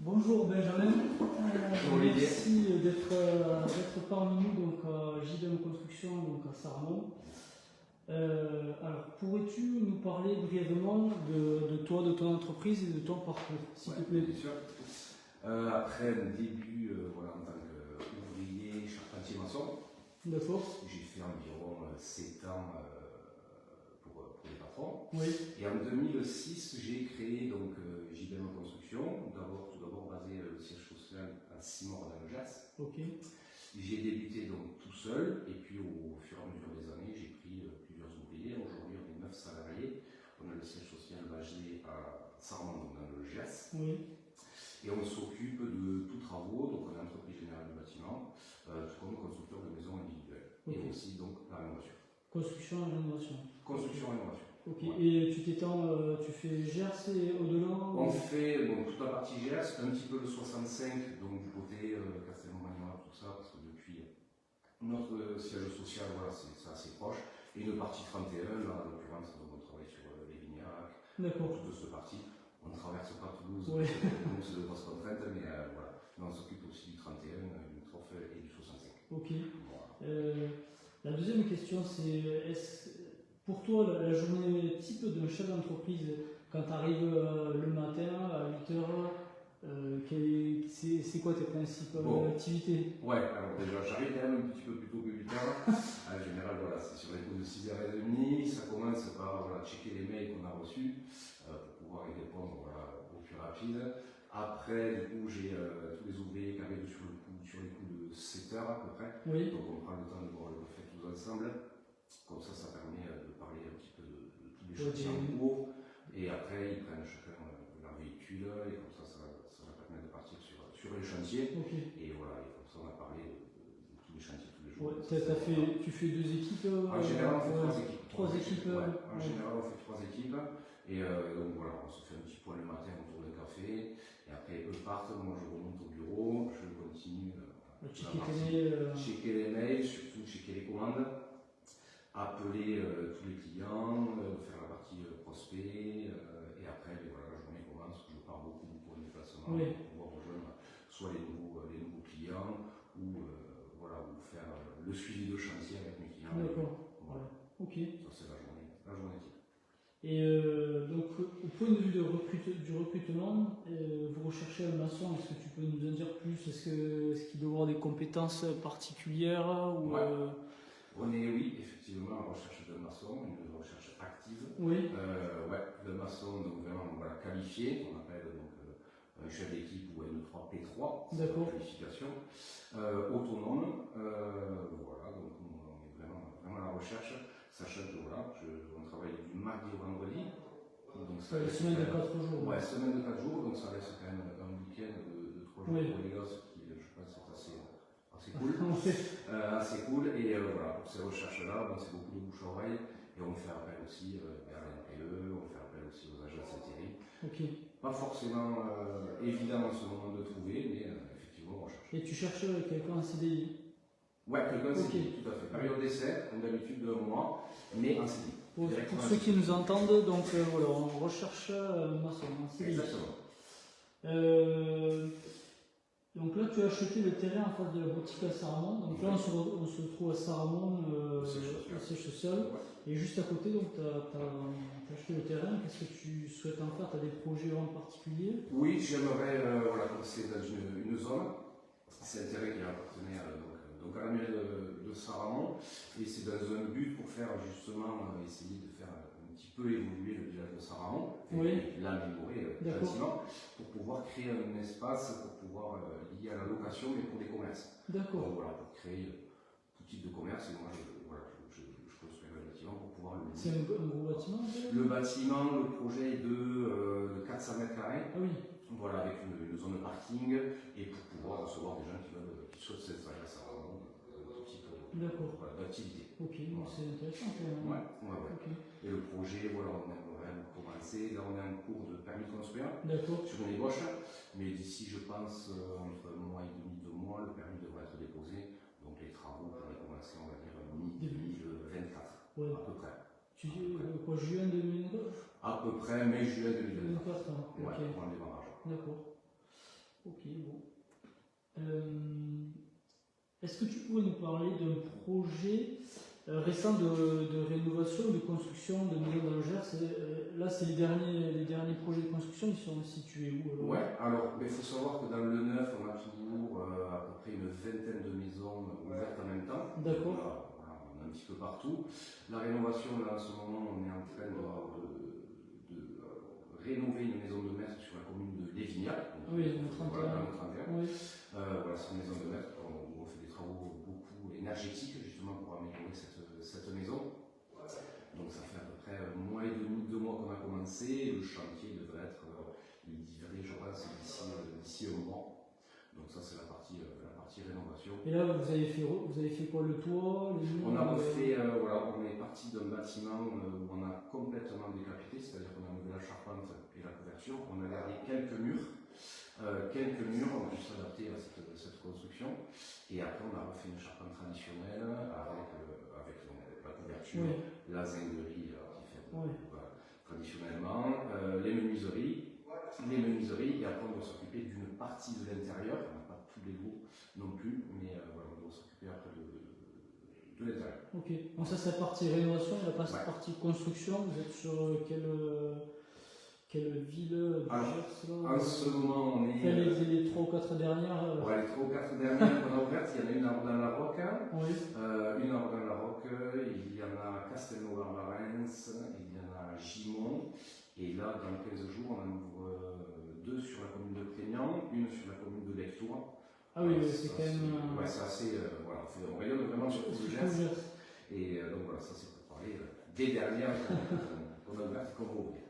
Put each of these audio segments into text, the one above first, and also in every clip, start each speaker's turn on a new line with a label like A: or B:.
A: Bonjour Benjamin,
B: Olivier.
A: merci d'être parmi nous donc, à JBM Construction donc à Saramon. Alors pourrais-tu nous parler brièvement de toi, de ton entreprise et de ton parcours, s'il te plaît?
B: Bien sûr. Après un début voilà, en tant qu'ouvrier charpentier maçon,
A: D'accord.
B: j'ai fait environ 7 ans pour les patrons.
A: Oui.
B: Et en 2006, j'ai créé donc JBM Construction, tout d'abord basé le siège social à Simon dans le Gers.
A: Ok.
B: J'ai débuté donc tout seul et puis au fur et à mesure des années, j'ai pris plusieurs ouvriers. Aujourd'hui, on est 9 salariés. On a le siège social basé à Saramon dans le Gers.
A: Oui.
B: Et on s'occupe de tous travaux, donc on est entreprise générale du bâtiment, tout comme constructeur de maisons individuelles.
A: Okay.
B: Et aussi donc la rénovation.
A: Construction et rénovation.
B: Construction et rénovation.
A: Ok,
B: Ouais.
A: et tu t'étends, tu fais Gers et au-delà?
B: On fait toute la partie Gers, un petit peu le 65, donc du côté Castelnau-Magnoire, tout ça, parce que depuis notre siège social, voilà, c'est assez proche. Et une partie 31, là, en l'occurrence, on travaille sur les Vignac, toute cette partie. On ne traverse pas Toulouse,
A: ouais.
B: Donc c'est de grosses contraintes, mais voilà. Mais on s'occupe aussi du 31, du Trophée et du 65.
A: Ok.
B: Voilà.
A: La deuxième question, c'est pour toi la journée type d'un chef d'entreprise, quand tu arrives le matin à 8h, c'est quoi tes principales activités?
B: Ouais, alors déjà j'arrive quand même un petit peu plus tôt que 8h. En général, voilà, c'est sur les coups de 6h30. Ça commence par voilà, checker les mails qu'on a reçus pour pouvoir y répondre voilà, au plus rapide. Après, du coup, j'ai tous les ouvriers qui arrivent sur les coups de 7h à peu près.
A: Oui.
B: Donc on prend le temps de voir le fait tous ensemble. Comme ça permet de parler un petit peu de tous les chantiers en cours. Et après, ils prennent chacun leur véhicule et comme ça va permettre de partir sur les chantiers.
A: Okay.
B: Et voilà, et comme ça on a parlé de tous les chantiers tous les jours.
A: Ouais, tu fais 2 équipes?
B: En général, on fait 3 équipes.
A: 3 équipes.
B: Ouais. En général, on fait 3 équipes. Et donc voilà, on se fait un petit point le matin autour d'un café. Et après, eux partent, moi je remonte au bureau, je continue. Checker les mails, surtout checker les commandes, appeler tous les clients, faire la partie prospect, et après voilà, la journée commence, je pars beaucoup en déplacement pour pouvoir rejoindre soit les nouveaux clients ou voilà, ou faire le suivi de chantier avec mes clients.
A: D'accord.
B: Voilà.
A: Ok.
B: Ça c'est la journée type.
A: Et donc, au point de vue du recrutement, vous recherchez un maçon, est-ce que tu peux nous en dire plus? Est-ce qu'il doit avoir des compétences particulières ou,
B: Oui, effectivement, en recherche d'un maçon, une recherche active.
A: Oui.
B: De maçon donc vraiment voilà, qualifié, on appelle donc un chef d'équipe ou N3P3, c'est la qualification. Autonome, voilà, donc on est vraiment à la recherche. Sachant que voilà, on travaille du mardi au vendredi. Donc ça
A: semaine de 4 jours.
B: Ouais, semaine de 4 jours, donc ça laisse quand même un week-end de 3 jours pour les gosses qui, je pense, est assez cool. Assez cool. Et voilà, pour ces recherches-là, bon, c'est beaucoup de bouche à oreille. Et on fait appel aussi vers l'NPE, on fait appel aussi aux agences intérim.
A: Okay.
B: Pas forcément évident en ce moment de trouver, mais effectivement, on recherche.
A: Et tu cherches quelqu'un en CDI?
B: Ouais, quelqu'un en CDI, tout à fait. Période d'essai, comme d'habitude de 1 mois, mais en CDI.
A: Pour ceux qui nous entendent, donc voilà, on recherche un maçon en CDI.
B: Exactement.
A: Donc là, tu as acheté le terrain en face de la boutique à Saramon. Donc là, on se trouve à Saramon, au siège social. Ouais. Et juste à côté, donc tu as acheté le terrain. Qu'est-ce que tu souhaites en faire? Tu as des projets en particulier?
B: Oui, j'aimerais voilà, commencer dans une zone. C'est un terrain qui appartenait donc à la mairie de Saramon. Et c'est dans un but pour faire justement, essayer de faire un petit peu évoluer le village de Saramon. Et l'améliorer gentiment pour pouvoir créer un espace pour pouvoir lié à la location mais pour des commerces.
A: D'accord.
B: Donc voilà, pour créer tout type de commerce. Et moi, je construis le bâtiment pour pouvoir le.
A: C'est un gros bâtiment?
B: Le bâtiment, le projet est de 400 mètres carrés.
A: Ah oui.
B: Voilà, avec une zone de parking et pour pouvoir recevoir des gens qui souhaitent s'installer à Saramon, tout type d'activité.
A: Ok, voilà. C'est intéressant quand même.
B: Ouais. Okay. Et le projet, voilà, on aimerait commencer. Là, on est en cours de permis de construire sur une ébauche. Mais d'ici, je pense, entre 1 mois et demi, 2 mois, le permis devrait être déposé. Donc les travaux pourraient commencer, on va dire, mi-2024, à peu près.
A: Tu dis quoi, juin 2009?
B: À peu près mai-juin 2024.
A: Ouais,
B: pour un démarrage.
A: D'accord. Ok, bon. Est-ce que tu pourrais nous parler d'un projet récent de rénovation ou de construction de maisons d'Angers? Là, c'est les derniers projets de construction, ils sont situés où alors?
B: Ouais, alors il faut savoir que dans le neuf, on a toujours à peu près une vingtaine de maisons ouvertes en même temps.
A: D'accord.
B: Voilà, on a un petit peu partout. La rénovation, là, en ce moment, on est en train de rénover une maison de maître sur la commune de Lévignac.
A: Oui, dans le 31.
B: Voilà, dans le 31.
A: Oui.
B: Voilà, c'est une maison de maître où on fait des travaux beaucoup énergétiques, justement, pour améliorer cette maison. Donc ça fait à peu près un mois et demi, 2 mois qu'on a commencé. Le chantier devrait être livré, je pense, d'ici un mois. Donc ça, c'est la partie rénovation.
A: Et là, vous avez fait quoi, le toit, les murs?
B: On a refait, voilà, on est parti d'un bâtiment où on a complètement décapité, c'est-à-dire qu'on a enlevé la charpente et la couverture. On a gardé quelques murs, on a juste adapté à cette construction. Et après, on a refait une charpente traditionnelle avec la couverture, oui. La zinguerie qui fait oui. Traditionnellement, les menuiseries, et après on doit s'occuper d'une partie de l'intérieur. On n'a pas tous les lots non plus, mais voilà, on doit s'occuper après de l'intérieur.
A: Ok, donc ça c'est la partie rénovation, et la partie construction, vous êtes sur quelle ville?
B: Alors, en ce moment, on est.
A: Les 3 ou 4 dernières.
B: Ouais, les 3 ou 4 dernières qu'on a ouvertes, il y en a une à Rodin-la-Roque,
A: oui.
B: Une à Rodin-la-Roque, il y en a Castelnau-Barbarens, il y en a Gimont, et là, dans 15 jours, on en ouvre 2 sur la commune de Prégnant, une sur la commune de Lectoure.
A: Ah oui, c'est quand même.
B: Ouais, c'est assez. Voilà, on rayonne vraiment sur tout le Gers. Et donc voilà, ça c'est pour parler des dernières qu'on a ouvertes et qu'on va ouvrir.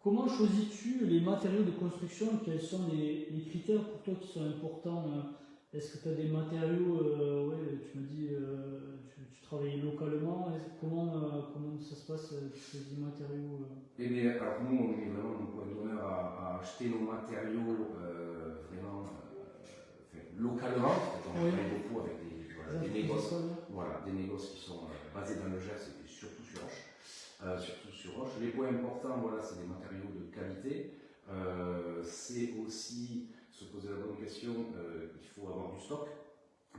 A: Comment choisis-tu les matériaux de construction? Quels sont les critères pour toi qui sont importants? Est-ce que tu as des matériaux, tu me dis, tu travailles localement, comment ça se passe? Tu choisis des matériaux
B: Eh bien, alors nous, on est vraiment un point d'honneur à acheter nos matériaux vraiment localement. On travaille beaucoup avec des négoces, des négoces qui sont basés dans le Gers et surtout sur Roche. Les points importants, voilà, c'est des matériaux de qualité. C'est aussi se poser la bonne question, il faut avoir du stock.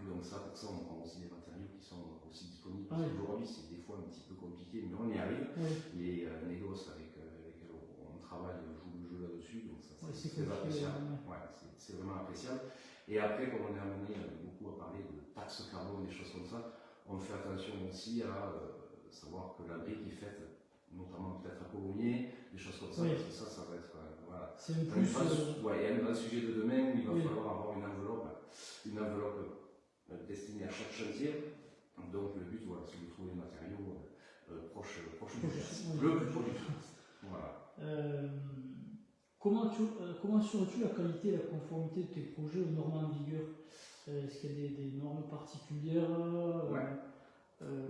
B: Donc ça, pour ça, on prend aussi des matériaux qui sont aussi disponibles. Parce qu'aujourd'hui, c'est des fois un petit peu compliqué, mais on y arrive. Les négoces avec lesquels on travaille jouent le jeu là-dessus, donc ça, c'est très appréciable. Ouais, c'est vraiment appréciable. Et après, comme on est amené beaucoup à parler de taxes carbone, des choses comme ça, on fait attention aussi à savoir que la brique est faite, notamment peut-être à Colomiers, des choses comme ça, parce que ça va être. Voilà.
A: C'est une plus.
B: Il y a un vrai sujet de domaine où il va falloir avoir une enveloppe destinée à chaque chantier. Donc le but, voilà, c'est de trouver des matériaux proches du Gers, le plus proche du Gers. Voilà.
A: Comment assures-tu la qualité et la conformité de tes projets aux normes en vigueur? Est-ce qu'il y a des normes particulières?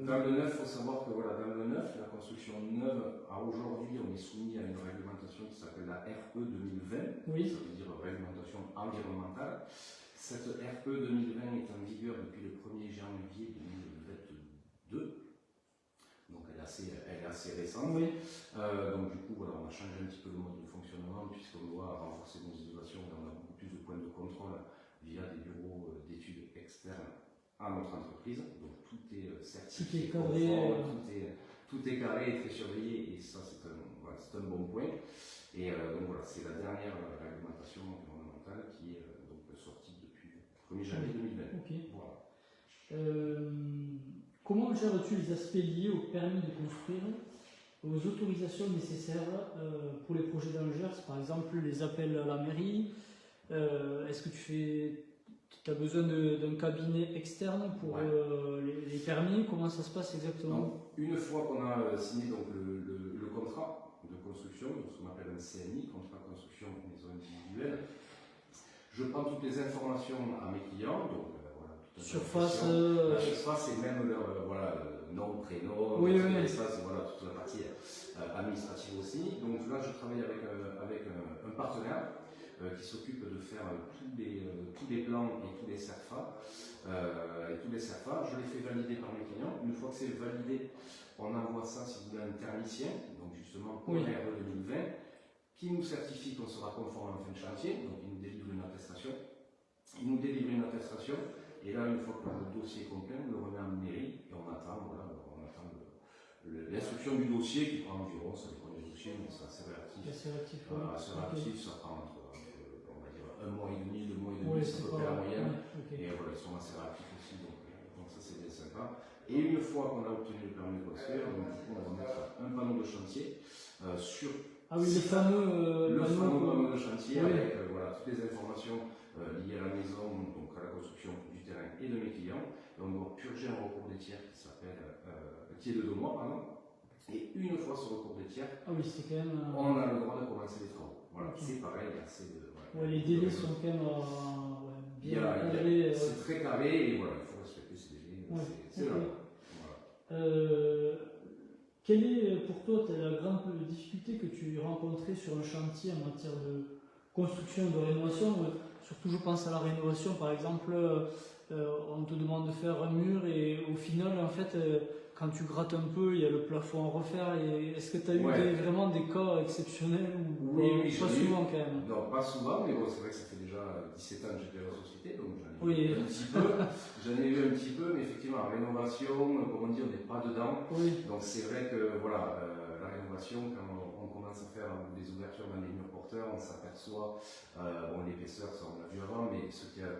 B: Dans le neuf, il faut savoir que voilà, dans le neuf, la construction neuve, aujourd'hui, on est soumis à une réglementation qui s'appelle la RE 2020, ça veut dire réglementation environnementale. Cette RE 2020 est en vigueur depuis le 1er janvier 2022, donc elle est assez récente. Donc du coup, voilà, on a changé un petit peu le mode de fonctionnement puisqu'on doit renforcer nos innovations et on a beaucoup plus de points de contrôle via des bureaux d'études externes à notre entreprise. Donc tout est certifié, tout est carré et très surveillé, et ça c'est un bon point. Et donc voilà, c'est la dernière réglementation environnementale qui est donc sortie depuis le 1er janvier 2020. Voilà.
A: Comment gères-tu les aspects liés au permis de construire, aux autorisations nécessaires pour les projets d'Angers, par exemple les appels à la mairie? Est-ce que tu as besoin d'un cabinet externe pour les permis? Comment ça se passe exactement?
B: Donc, une fois qu'on a signé donc, le contrat de construction, donc ce qu'on appelle un CMI, contrat de construction maison individuelle, je prends toutes les informations à mes clients, donc
A: surface,
B: la surface et même leur nom, prénom, l'espace, voilà, toute la partie administrative aussi. Donc là, je travaille avec un partenaire qui s'occupe de faire tous les plans et tous les CERFA. Je les fais valider par mes clients. Une fois que c'est validé, on envoie ça, si vous voulez, à un thermicien, donc justement pour la RE 2020, qui nous certifie qu'on sera conforme en fin de chantier, donc il nous délivre une attestation. Il nous délivre une attestation, et là, une fois que le dossier est complet, on le remet en mairie, et on attend, voilà, l'instruction du dossier qui prend environ, ça dépend du dossier, mais c'est assez réactif. Assez réactif, ça prend entre, on va dire, 1 mois et demi, 2 mois et demi, c'est à peu près la moyenne. Et voilà, ils sont assez réactifs aussi, donc ça c'est bien sympa. Et une fois qu'on a obtenu le permis de construire, donc du coup on va mettre un panneau de chantier sur...
A: Ah oui, le fameux
B: panneau de chantier avec voilà, toutes les informations liées à la maison, donc à la construction du terrain et de mes clients. Et on doit purger un recours des tiers qui s'appelle, qui est de 2 mois, pardon. Et une fois ce recours des tiers,
A: on
B: a le droit de commencer les travaux. Voilà, c'est pareil, il y a assez de...
A: les délais sont quand même bien carrés.
B: C'est très carré et voilà, il faut respecter ces délais. C'est là.
A: Quelle est pour toi la grande difficulté que tu rencontrais sur un chantier en matière de construction, de rénovation? Surtout, je pense à la rénovation, par exemple, on te demande de faire un mur et au final, en fait, quand tu grattes un peu, il y a le plafond à refaire. Est-ce que tu as eu vraiment des cas exceptionnels ou
B: oui,
A: pas souvent quand même?
B: Non, pas souvent, mais bon, c'est vrai que ça fait déjà 17 ans que j'ai fait la société, donc j'en ai eu un petit peu. J'en ai eu un petit peu, mais effectivement, la rénovation, comme on dit, on n'est pas dedans. Donc c'est vrai que voilà, la rénovation, quand on commence à faire des ouvertures dans les murs porteurs, on s'aperçoit, bon, l'épaisseur, ça on l'a vu avant, mais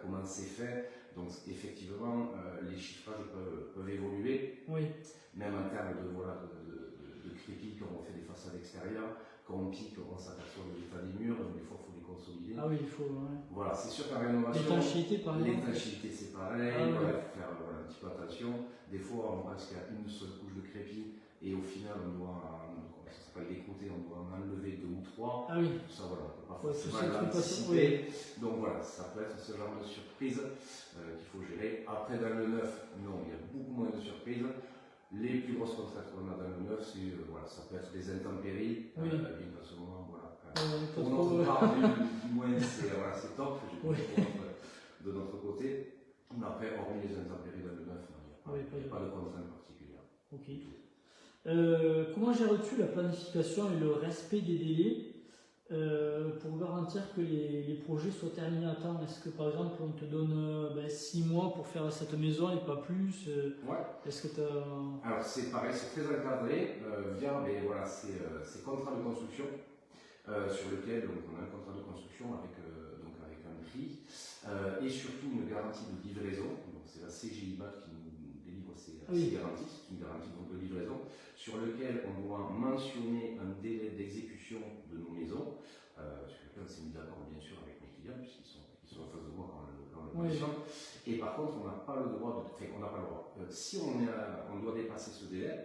B: comment c'est fait. Donc effectivement, les chiffrages peuvent évoluer, même en termes de crépi, quand on fait des façades extérieures, quand on pique, on s'aperçoit de l'état des murs, donc des fois il faut les consolider.
A: Ah oui, il faut.
B: Voilà, c'est sûr qu'en rénovation,
A: l'étanchéité par exemple.
B: L'étanchéité c'est pareil, il faut faire un petit peu attention. Des fois on pense qu'il y a une seule couche de crépi et au final on doit, ça s'appelle découter, on doit en enlever 2 ou 3.
A: Ah oui.
B: Ça voilà, on ne peut pas forcément l'anticiper. Donc voilà, ça peut être ce genre de surprise qu'il faut gérer. Après dans le neuf, non, il y a beaucoup moins de surprises. Les plus grosses contraintes qu'on a dans le neuf, c'est voilà, ça peut être des intempéries. Bien à ce moment, voilà. Pour notre part, du moins c'est top, de notre côté. Mais après, hormis les intempéries dans le neuf, il n'y a pas de contraintes particulières.
A: Ok. Comment gères-tu la planification et le respect des délais pour garantir que les projets soient terminés à temps? Est-ce que par exemple on te donne 6 mois pour faire cette maison et pas plus? Est-ce que
B: Alors c'est pareil, c'est très encadré via ces contrats de construction sur lesquels on a un contrat de construction avec un prix et surtout une garantie de livraison. Donc c'est la CGIBAT qui nous délivre ces garanties, c'est une garantie de livraison sur lequel on doit mentionner un délai d'exécution de nos maisons, sur lequel on s'est mis d'accord bien sûr avec mes clients, puisqu'ils sont en face de moi quand on le mentionne. Et par contre, on n'a pas le droit si on doit dépasser ce délai,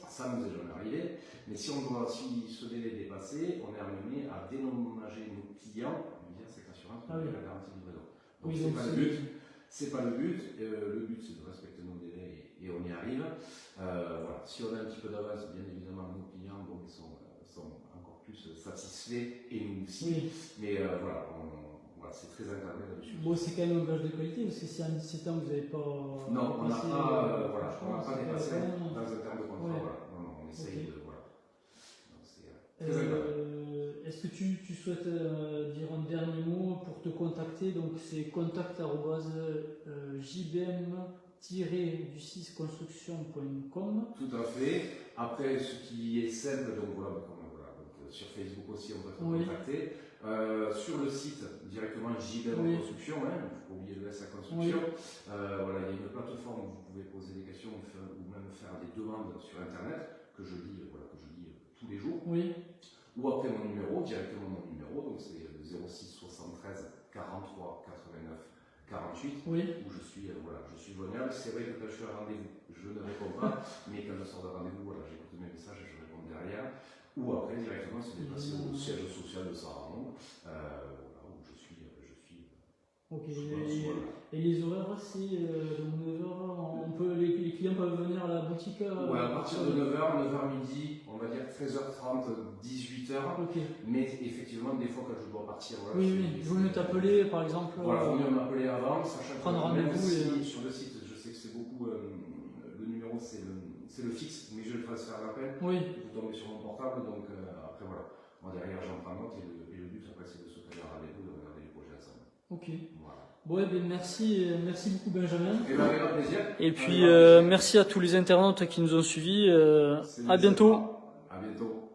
B: ça nous est jamais arrivé, mais si ce délai est dépassé, on est amené à dédommager nos clients, via cette assurance pour la garantie de livraison. Donc c'est pas le but. C'est pas le but. Le but c'est de respecter nos délais et on y arrive. Voilà. Si on a un petit peu d'avance, bien évidemment, nos clients sont encore plus satisfaits et nous aussi. Mais voilà, c'est très encadré là-dessus.
A: Bon, c'est quand même un gage de qualité parce que si en 17 ans vous n'avez pas.
B: Non, on n'a pas dépassé dans un terme de contrat. Voilà. Non, on essaye de. Voilà. C'est très encadré.
A: Est-ce que tu souhaites dire un dernier mot pour te contacter? Donc c'est contact@jbm-du6construction.com.
B: Tout à fait. Après, ce qui est simple, donc sur Facebook aussi, on peut te contacter. Sur le site, directement JBM Construction, il ne faut pas oublier le S à construction. Voilà, il y a une plateforme où vous pouvez poser des questions ou même faire des demandes sur Internet que je lis tous les jours. Ou après directement mon numéro, donc c'est le 06 73 43 89 48, où je suis joignable. C'est vrai que quand je suis à rendez-vous, je ne réponds pas, mais quand je sors de rendez-vous, j'écoute mes messages et je réponds derrière. Ou après, directement, se déplacer au siège social de Saramon, où je suis.
A: Ok, et les horaires, c'est donc 9h, les clients peuvent venir à la boutique
B: à partir de 9h midi, on va dire 13h30, 18h. Mais effectivement, des fois, quand je dois partir.
A: il vaut mieux t'appeler par exemple.
B: Il vaut mieux m'appeler avant, sachant
A: prendre rendez-vous.
B: Sur le site, je sais que c'est beaucoup. Le numéro, c'est le fixe, mais je transfère l'appel. Vous tombez sur mon portable, donc après voilà. Moi derrière j'en prends note et le but après c'est de se tenir avec vous, de regarder les projets ensemble.
A: Ok.
B: Voilà.
A: Bon, eh bien, merci beaucoup Benjamin.
B: Et bien avec grand plaisir.
A: Et puis merci à tous les internautes qui nous ont suivis. À bientôt.
B: À bientôt.